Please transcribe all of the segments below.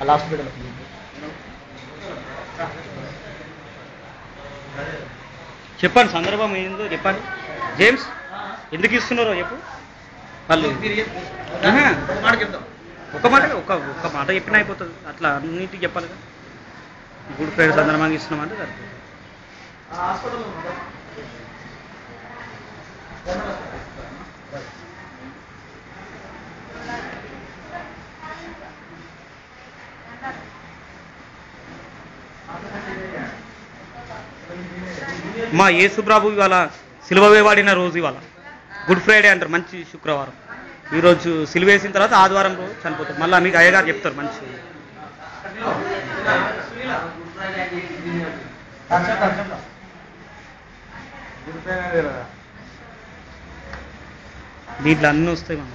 Hospital చెప్పండి, సందర్భం ఏందో చెప్పండి. జేమ్స్ ఎందుకు ఇస్తున్నారో చెప్పు. వాళ్ళు ఒక మాట చెప్పిన అయిపోతుంది. అట్లా అన్నింటికి చెప్పాలి కదా. గుడ్ ఫ్రైడే సందర్భంగా ఇస్తున్నామంటే సరిపోతుంది. మా యేసుప్రభు ఇవాళ సిలువ వేయబడిన రోజు, ఇవాళ గుడ్ ఫ్రైడే అంటారు. మంచి శుక్రవారం. ఈరోజు సిలువ వేసిన తర్వాత ఆదివారం రోజు చనిపోతారు. మళ్ళీ మీకు అయ్యగారు చెప్తారు మంచి. దీంట్లో అన్నీ వస్తాయి మనం.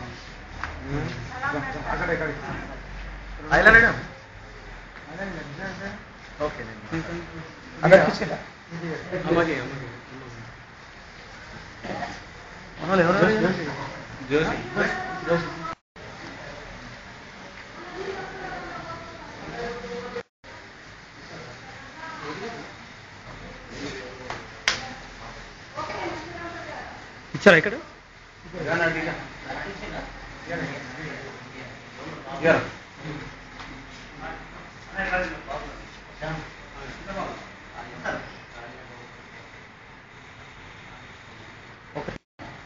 ఇచ్చారా ఇక్కడ?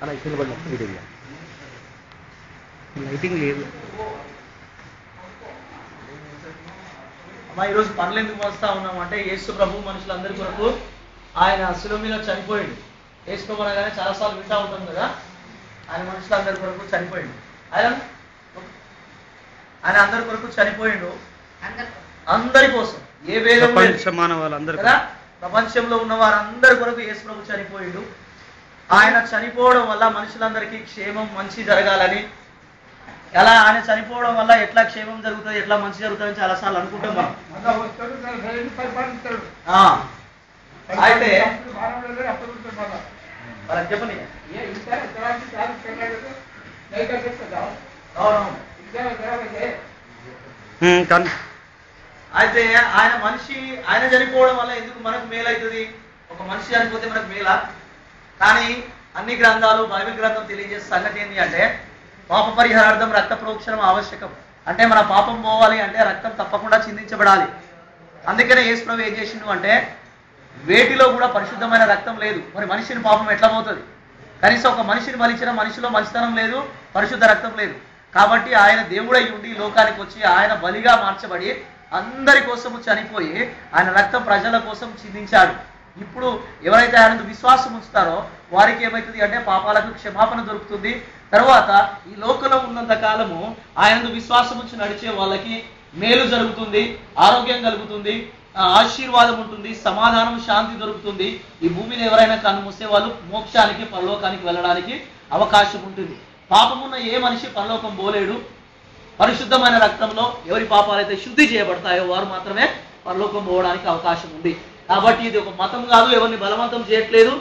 అలా ఇచ్చిన లైటింగ్ లేదు. అమ్మా, ఈరోజు పనులు ఎందుకు వస్తా ఉన్నామంటే యేసు ప్రభు మనుషులందరి కొరకు ఆయన శిలువ మీద చనిపోయాడు. యేసు ప్రభు అనగానే చాలాసార్లు వింటా ఉంటాం కదా, ఆయన మనుషులందరి కొరకు చనిపోయాడు. ఆయన అందరి కొరకు చనిపోయిండు, అందరి కోసం. ఏ భేదం కదా, ప్రపంచంలో ఉన్న వారందరి కొరకు యేసు ప్రభు చనిపోయిండు. ఆయన చనిపోవడం వల్ల మనుషులందరికీ క్షేమం మంచి జరగాలని, ఎలా ఆయన చనిపోవడం వల్ల ఎట్లా క్షేమం జరుగుతుంది, ఎట్లా మంచి జరుగుతుందని చాలాసార్లు అనుకుంటాం మనం. అయితే చెప్పండి. అయితే ఆయన చనిపోవడం వల్ల ఎందుకు మనకు మేలవుతుంది? ఒక మనిషి చనిపోతే మనకు మేలా? కానీ అన్ని గ్రంథాలు, బైబిల్ గ్రంథం తెలియజేసే సంగతి ఏంటి అంటే, పాప పరిహారార్థం రక్త ప్రోక్షణం ఆవశ్యకం. అంటే మన పాపం పోవాలి అంటే రక్తం తప్పకుండా చిందించబడాలి. అందుకనే యేసు ప్రభు ఏం చేసిండు అంటే, వేటిలో కూడా పరిశుద్ధమైన రక్తం లేదు. మరి మనిషిని పాపం ఎట్లా పోతుంది? కనీసం ఒక మనిషిని బలిచిన మనిషిలో మంచితనం లేదు, పరిశుద్ధ రక్తం లేదు. కాబట్టి ఆయన దేవుడై ఉండి లోకానికి వచ్చి ఆయన బలిగా మార్చబడి అందరి కోసము చనిపోయి ఆయన రక్తం ప్రజల కోసం చిందించాడు. ఇప్పుడు ఎవరైతే ఆయన విశ్వాసం ఉంచుతారో వారికి ఏమవుతుంది అంటే పాపాలకు క్షమాపణ దొరుకుతుంది. తర్వాత ఈ లోకంలో ఉన్నంత కాలము ఆయన విశ్వాసం ఉంచి నడిచే వాళ్ళకి మేలు జరుగుతుంది, ఆరోగ్యం కలుగుతుంది, ఆశీర్వాదం ఉంటుంది, సమాధానం, శాంతి దొరుకుతుంది. ఈ భూమిని ఎవరైనా కన్ను మూసే వాళ్ళు మోక్షానికి, పరలోకానికి వెళ్ళడానికి అవకాశం ఉంటుంది. పాపమున్న ఏ మనిషి పరలోకం పోలేడు. పరిశుద్ధమైన రక్తంలో ఎవరి పాపాలైతే శుద్ధి చేయబడతాయో వారు మాత్రమే పరలోకం పోవడానికి అవకాశం ఉంది. కాబట్టి ఇది ఒక మతం కాదు, ఎవరిని బలవంతం చేయట్లేదు.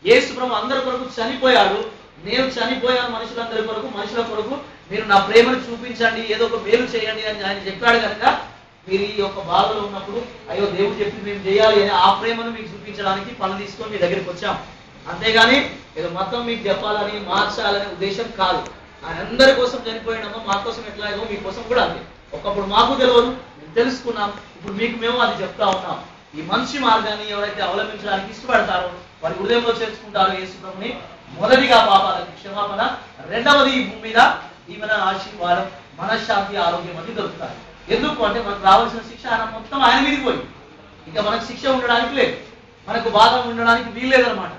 యేసు ప్రభు అందరి కొరకు చనిపోయాడు. నేను చనిపోయాను మనుషులందరి కొరకు, మనుషుల కొరకు మీరు నా ప్రేమను చూపించండి, ఏదో ఒక మేలు చేయండి అని ఆయన చెప్పాడు. కనుక మీరు ఈ యొక్క బాధలో ఉన్నప్పుడు అయ్యో దేవుడు చెప్పి మేము చేయాలి అని ఆ ప్రేమను మీకు చూపించడానికి పనులు తీసుకొని మీ దగ్గరికి వచ్చాం. అంతేగాని ఏదో మొత్తం మీకు చెప్పాలని, మార్చాలనే ఉద్దేశం కాదు. ఆయన అందరి కోసం చనిపోయినామో మా కోసం ఎట్లాగో మీకోసం కూడా అంతే. ఒకప్పుడు మాకు తెలియదు, మేము తెలుసుకున్నాం. ఇప్పుడు మీకు మేము అది చెప్తా ఉన్నాం. ఈ మంచి మార్గాన్ని ఎవరైతే అవలంబించడానికి ఇష్టపడతారో వారి హృదయంలో చేర్చుకుంటారో యేసు ప్రభుని, మొదటిగా పాపాలకు క్షమాపణ, రెండవది ఈ భూమి మీద దీవెన, ఆశీర్వాదం, మనశ్శాంతి, ఆరోగ్యం అన్ని దొరుకుతాయి. ఎందుకు అంటే మనకు రావాల్సిన శిక్ష మొత్తం ఆయన మీదకి పోయి ఇంకా మనకు శిక్ష ఉండడానికి లేదు, మనకు బాధ ఉండడానికి వీల్లేదనమాట.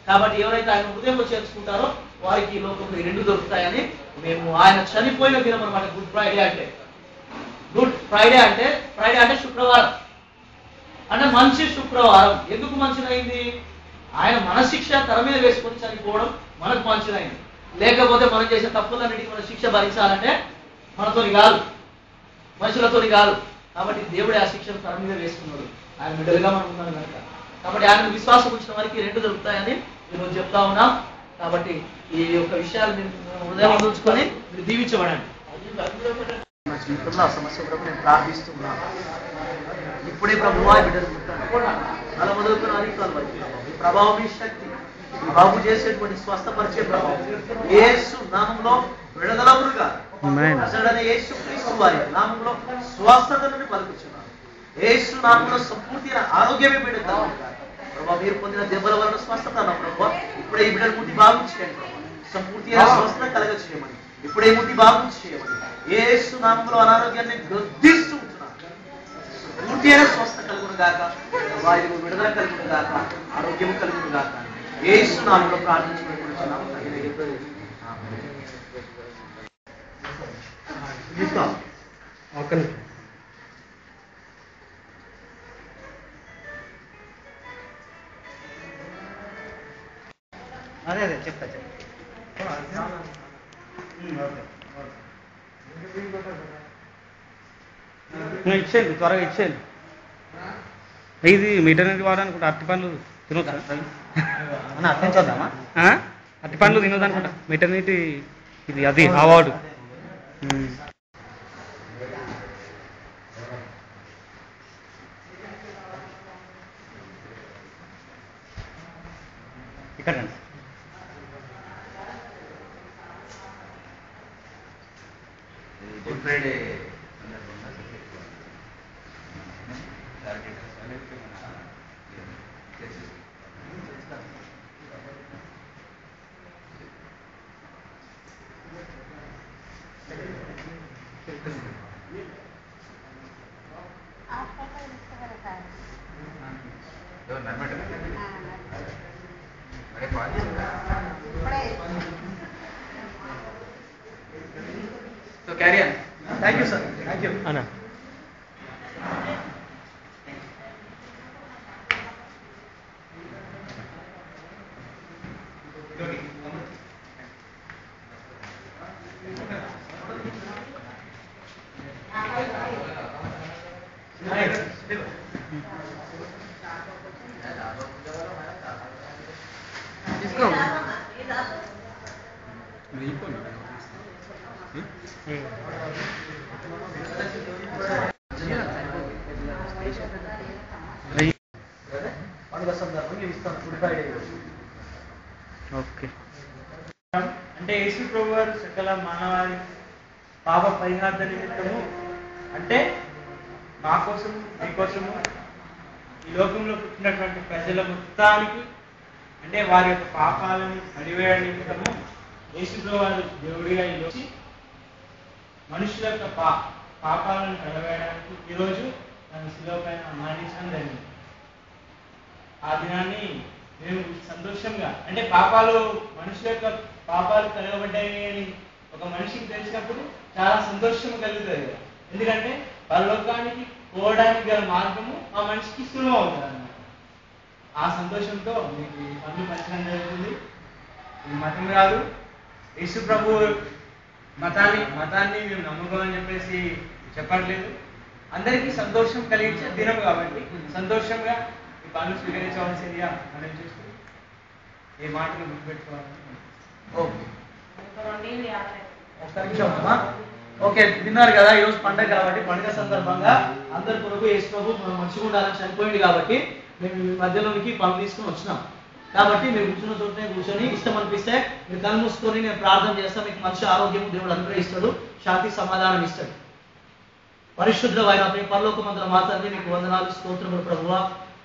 కాబట్టి ఎవరైతే ఆయన హృదయంలో చేర్చుకుంటారో వారికి ఈ లోకంలో ఈ రెండు దొరుకుతాయని మేము ఆయన చనిపోయిన దినం అనమాట గుడ్ ఫ్రైడే అంటే. గుడ్ ఫ్రైడే అంటే, ఫ్రైడే అంటే శుక్రవారం, అంటే మంచి శుక్రవారం. ఎందుకు మంచిదైంది? ఆయన మన శిక్ష తన మీద వేసుకొని చనిపోవడం మనకు మంచిదైంది. లేకపోతే మనం చేసే తప్పులన్నిటికీ మన శిక్ష భరించాలంటే మనతోని కాదు, మనుషులతోని కాదు. కాబట్టి దేవుడే ఆ శిక్షను తన మీద వేసుకున్నాడు. ఆయన బిడ్డలుగా మనం ఉన్నాం కనుక కాబట్టి ఆయన విశ్వాసం ఉంచిన వారికి రెండు దొరుకుతాయని ఈరోజు చెప్తా ఉన్నాం. కాబట్టి ఈ యొక్క విషయాలు మీరు హృదయం ఉంచుకొని మీరు దీవించబడండి. నా జీవితంలో ఆ సమస్య కొరకు నేను ప్రార్థిస్తున్నాను. ఇప్పుడే ప్రభువా బిడ్డలు అలా మొదలుకున్న అధికారులు వరకు ఈ ప్రభావం, ఈ శక్తి, ఈ బాబు చేసేటువంటి స్వస్థపరిచే ప్రభావం యేసు నామంలో విడుదలవునుగా. అసలునే యేసు క్రీస్తు వారి నామంలో స్వస్థతను పలుకుచున్నాను. యేసు నామంలో సంపూర్ణ ఆరోగ్యమే బిడ్డలు ప్రభావ. మీరు పొందిన దెబ్బల వలన స్వస్థత అన్న ప్రభావ ఇప్పుడే ఈ బిడ్డలు ముట్టి బాగు చేయండి ప్రభావ. సంపూర్తి స్వస్థత కలగ చేయమని ఇప్పుడే ముట్టి బాగు చేయమని యేసు నామంలో అనారోగ్యాన్ని గద్దిస్తూ ఉంటున్నాను. పూర్తి అయిన స్వస్థత కలుగును గాక, వారికి విడుదల కలుగును గాక, ఆరోగ్యం కలుగును గాక. యేసు నామంలో ప్రార్థించుకుంటున్నాము. అదే చెప్తా ఇచ్చేయండి, త్వరగా ఇచ్చేయండి. ఇది మీటర్నెట్ వాడనుకుంటా. అరటి పండ్లు తినొద్దా? అర్థించొద్దామా? అరటి పండ్లు తినొద్దనుకుంటా. మీటర్నెట్ ఇది అది అవార్డు. ఇక్కడ good Friday So carry on. Thank you, sir. Thank you. Anna. పండుగ సందర్భంగా ఇస్తాను గుడ్ ఫ్రైడే. ఓకే. అంటే యేసు ప్రభువారు సకల మానవాళి పాప పరిహార నిమిత్తము, అంటే మా కోసము, మీ కోసము, ఈ లోకంలో పుట్టినటువంటి ప్రజల మొత్తానికి, అంటే వారి యొక్క పాపాలను కడివేయడం నిమిత్తము యేసు ప్రభువారు దేవుడిగా వచ్చి మనుషుల యొక్క పాపాలను కడవేయడానికి ఈరోజు నన్ను శిలువ పైన మరణించడం జరిగింది. ఆ దినాన్ని మేము సంతోషంగా, అంటే మనుషుల యొక్క పాపాలు కలగబడ్డాయి అని ఒక మనిషికి తెలిసినప్పుడు చాలా సంతోషం కలుగుతుంది కదా. ఎందుకంటే పరలోకానికి పోవడానికి గల మార్గము ఆ మనిషికి సులువు అవుతుంది అన్నమాట. ఆ సంతోషంతో మీకు ఈ పనులు పంచడం జరుగుతుంది. ఇది మతం కాదు, యేసు ప్రభు మతాన్ని మేము నమ్ముకోమని చెప్పేసి చెప్పట్లేదు. అందరికీ సంతోషం కలిగించే దినం కాబట్టి సంతోషంగా ఈ పనులు స్వీకరించవలసిందిగా మనం చూస్తూ ఏ మాటలు గుర్తుపెట్టుకోవాలి. ఓకే, విన్నారు కదా. ఈరోజు పండుగ కాబట్టి పండుగ సందర్భంగా అందరి కొరకు యేసు ప్రభు మంచిగా ఉండాలని చనిపోయింది కాబట్టి మేము మీ మధ్యలోనికి పనులు తీసుకుని వచ్చినాం. కాబట్టి మీరు కూర్చున్న చోటనే కూర్చొని ఇష్టం అనిపిస్తే మీరు కళ్ళు మూసుకొని నేను ప్రార్థన చేస్తాను. మీకు మంచి ఆరోగ్యం దేవుడు అనుగ్రహిస్తాడు, శాంతి సమాధానం ఇస్తాడు. పరిశుద్ధ ఆయన పరలోకమందుల మా తండ్రి మీకు వందనాలు, స్తోత్రములు ప్రభువా.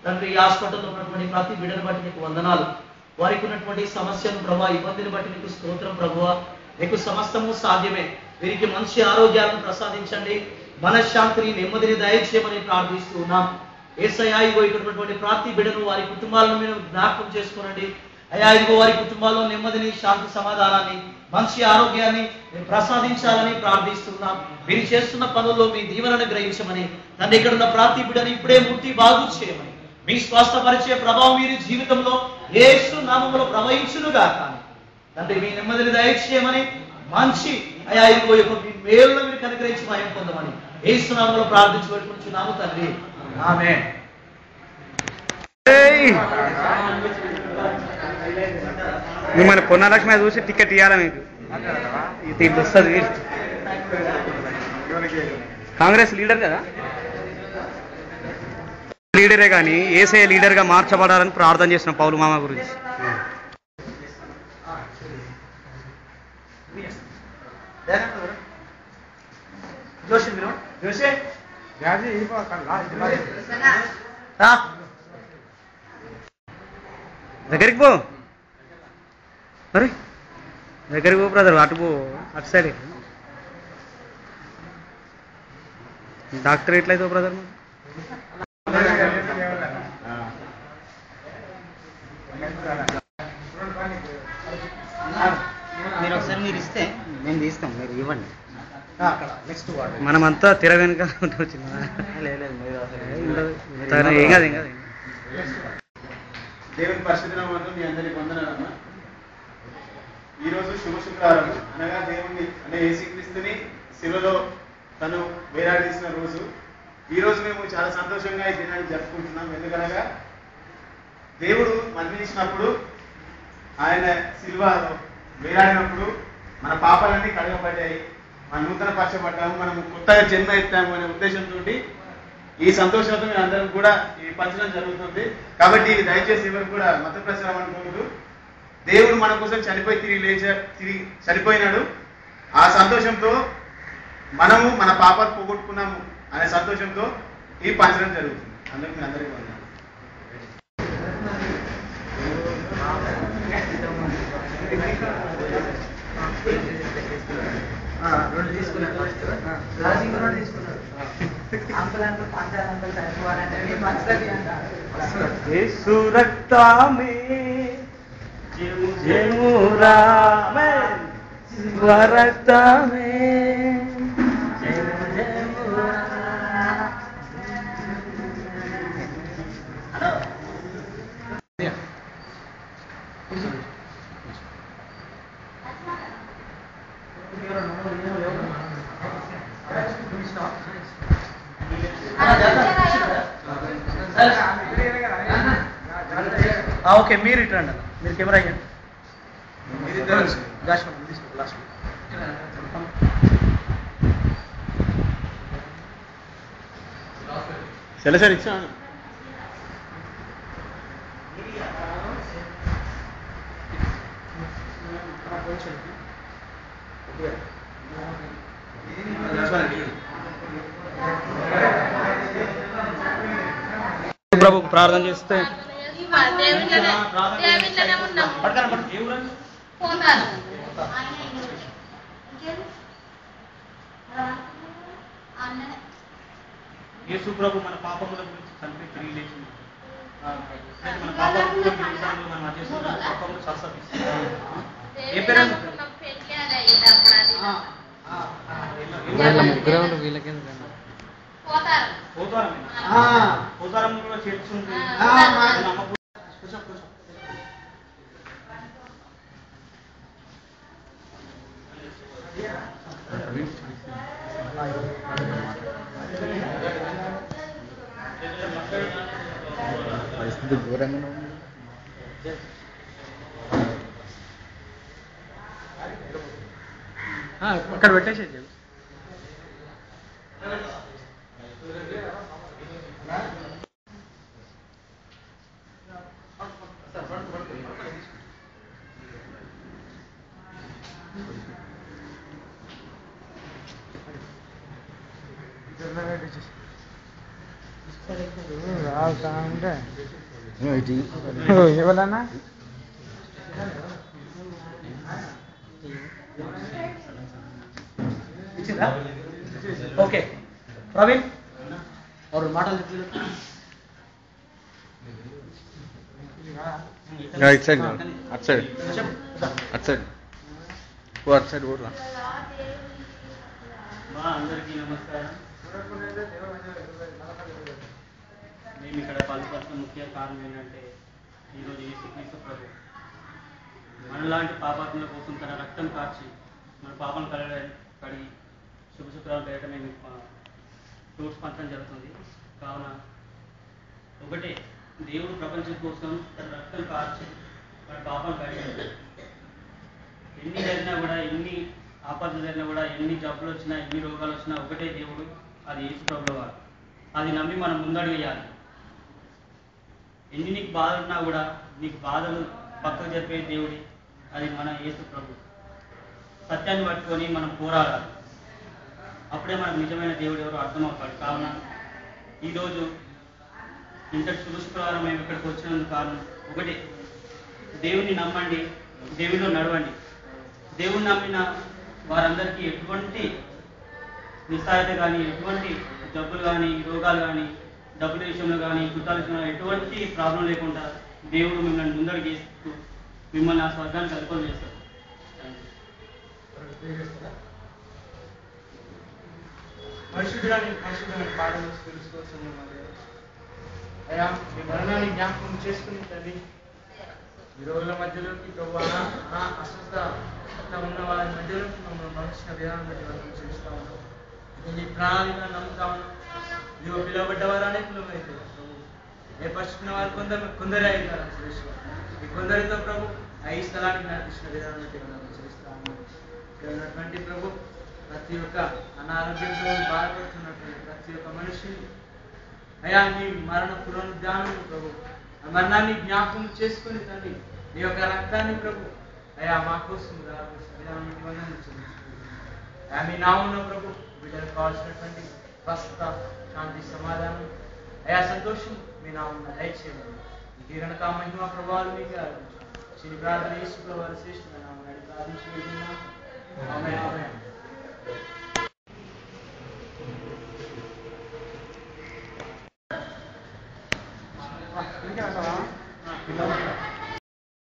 తండ్రి ఈ హాస్పిటల్లో ఉన్నటువంటి ప్రతి బిడ్డను బట్టి నీకు వందనాలు. వారికి ఉన్నటువంటి సమస్యను ప్రభా, ఇబ్బందిని బట్టి నీకు స్తోత్రం ప్రభువా. నీకు సమస్తము సాధ్యమే. వీరికి మంచి ఆరోగ్యాలను ప్రసాదించండి, మనశ్శాంతిని, నెమ్మదిని దయచేయమని ప్రార్థిస్తూ ఉన్నాం. యేసయ్యా ఇగో ఇక్కడ ప్రతి బిడ్డను వారి కుటుంబాలను మీరు జ్ఞాపకం చేసుకోనండి. అయ్యా ఇదిగో వారి కుటుంబాల్లో నెమ్మదిని, శాంతి సమాధానాన్ని, మంచి ఆరోగ్యాన్ని మీరు ప్రసాదించాలని ప్రార్థిస్తున్నాం. మీరు చేస్తున్న పనుల్లో మీ దీవెనను గ్రహించమని, తండ్రి ఇక్కడ ఉన్న ప్రతి బిడ్డను ఇప్పుడే ముట్టి బాగు చేయమని, మీ స్వస్థపరిచే ప్రభావం మీరు జీవితంలో యేసు నామములో ప్రవహించునుగా. కానీ తండ్రి మీ నెమ్మదిని దయచేయమని, మంచి అయా ఇదిగో యొక్క మీ మేలును మీరు కనుగ్రహించి మహిమ పొందమని యేసు నామములో ప్రార్థించి పెట్టుకుంటున్నాము తండ్రి. ఆమేన్. మిమ్మల్ని పొన్నలక్ష్మి చూసి టికెట్ ఇవ్వాలా మీకు ఇది వస్తుంది. కాంగ్రెస్ లీడర్ కదా, లీడరే కానీ ఏసఐ లీడర్గా మార్చబడాలని ప్రార్థన చేసిన పౌలు మామ గురించి. జోషి జోషి దగ్గరికి పో, మరి దగ్గరికి పో బ్రదర్, అటు పో, అటు సైడ్. డాక్టర్ ఎట్లయితే బ్రదర్ మీరు ఒకసారి మీరు ఇస్తే మేము తీస్తాం, మీరు ఇవ్వండి. నెక్స్ట్ మనమంతా తెర వెనుక వచ్చింది. ఏం కాదు ఏం కాదు. దేవుని పరిశుద్ధ నామమున మీ అందరికి వందనాలమ్మా. ఈరోజు శుభ శుక్రవారం అనగా దేవుణ్ణి అంటే యేసుక్రీస్తుని శిలువలో తను వేలాడదీసిన రోజు. ఈ రోజు మేము చాలా సంతోషంగా ఈ దినాన్ని జరుపుకుంటున్నాం. ఎందుకనగా దేవుడు మరణించినప్పుడు, ఆయన శిలువలో వేలాడినప్పుడు మన పాపాలన్నీ కడగబడ్డాయి, మన నూతన పరచబడ్డాము, మనం కొత్తగా జన్మ ఎత్తాము అనే ఉద్దేశంతో ఈ సంతోషంతో మీరు అందరం కూడా ఈ పంచడం జరుగుతుంది. కాబట్టి ఇది దయచేసి ఎవరు కూడా మత ప్రచారం అనుకోవద్దు. దేవుడు మన కోసం చనిపోయి తిరిగి చనిపోయినాడు. ఆ సంతోషంతో మనము మన పాపాలు పోగొట్టుకున్నాము అనే సంతోషంతో ఈ పంచడం జరుగుతుంది. అందరికి మీ అందరికీ వందనాలు. రెండు తీసుకున్నాడు, రాజింగ్ రెండు తీసుకున్నాడు. అంకుల్ అంకుల్ పంచాలి అంకుల్ చనిపోవాలంటే మంచిది అంటారు. యేసు రక్తమే జయమురా శివ రక్తమే ఓకే, మీరు ఇటు రండి, మీరు కెమెరా అయ్యండి. సరే సరే ఇచ్చా ప్రభు ప్రార్థన చేస్తే యేసు ప్రభు మన పాపముల గురించి చనిపోయి తిరిగి లేచింది. మన పాపములు శాశ్వతిస్తాం. ఏ పేరు పోతారంలో చేర్చుంది. పరిస్థితి ఘోరంగా ఉంది. అక్కడ పెట్టేసి ఎవరన్నా ఓకే ప్రవీణ్ और మాటలు చెప్పు. ఇటు సైడ్ అటు సైడ్ అటు సైడ్ అటు సైడ్ కూడా అందరికీ నమస్కారం. మేము ఇక్కడ పాల్పడుతున్న ముఖ్య కారణం ఏంటంటే ఈరోజు యేసుక్రీస్తు ప్రభు మనలాంటి పాపాత్ముల కోసం తన రక్తం కార్చి మన పాపం కడిగి శుభ శుక్రాలు బయట మేము ఫ్రూట్స్ పంచడం జరుగుతుంది. కావున ఒకటే దేవుడు ప్రపంచం కోసం తన రక్తం కార్చి మన పాపం కడిగాడు. ఎన్ని జరిగినా కూడా, ఎన్ని ఆపదలు జరిగినా కూడా, ఎన్ని జబ్బులు వచ్చినా, ఎన్ని రోగాలు వచ్చినా ఒకటే దేవుడు, అది యేసు ప్రభువు వారు. అది నమ్మి మనం ముందడుగేయాలి. ఎన్ని నీకు బాధలు ఉన్నా కూడా నీకు బాధలు పక్కకు జరిపే దేవుడి అది మన యేసు ప్రభు. సత్యాన్ని పట్టుకొని మనం పోరాడాలి. అప్పుడే మనకు నిజమైన దేవుడు ఎవరో అర్థమవుతాడు. కావున ఈరోజు ఇంతటి శుభ శుక్రవారం మేము ఇక్కడికి వచ్చినందుకు కారణం ఒకటే, దేవుణ్ణి నమ్మండి, దేవునిలో నడవండి. దేవుణ్ణి నమ్మిన వారందరికీ ఎటువంటి నిస్సాయత కానీ, ఎటువంటి జబ్బులు కానీ, రోగాలు కానీ, డబ్బుల విషయంలో కానీ, చుట్టాల విషయంలో ఎటువంటి ప్రాబ్లం లేకుండా దేవుడు మిమ్మల్ని ముందడుగు చేస్తూ మిమ్మల్ని ఆ స్వర్గానికి అదుపులు చేస్తారు. పరిశుద్ధులని పాదం తెలుసుకోవచ్చు. అయ్యా మీ మరణాన్ని జ్ఞాపకం చేసుకుని తండ్రి, ఈ రోజుల మధ్యలోకి ప్రభు అస్వస్థ ఉన్న వారి మధ్యలోకి మమ్మల్ని మనుషుల విధానం బట్టి మనం చూస్తూ ఉన్నాం. నీ ప్రణాళిక నమ్ముతా ఉన్నాం. ఇదిగో పిలువబడ్డ వారు అనేకులు అయితే ప్రభు, ఏర్పరచుకున్న వారు కొందరే అవుతారు సురేష్. ఈ కొందరితో ప్రభు ఈ స్థలానికి నడిపించిన విధానం బట్టి మనం చూస్తూ ఉన్నాం. ఇక్కడ ఉన్నటువంటి ప్రభు ప్రతి ఒక్క అనారోగ్యంతో బాధపడుతున్నటువంటి ప్రతి ఒక్క మనిషిని అయా నీ మరణ పునరుద్ధానం ప్రభు, ఆ మరణాన్ని జ్ఞాపకం చేసుకుని తండ్రి నీ యొక్క రక్తాన్ని ప్రభు అయా మా కోసం మీ నామమున ప్రభు బిడ్డలకు కావాల్సినటువంటి స్వస్థ, శాంతి, సమాధానం, అయా సంతోషం మీ నామమున దయచేయండి. ఈ కనుక మహిమ ప్రభావాలు మీకు ఆరాధించాం. శ్రీ ప్రార్థన యేసు ప్రభువారి శ్రేష్ఠమైన నామమున ప్రార్థించి వేడుకుంటున్నాం. ఆమేన్. ఆమేన్.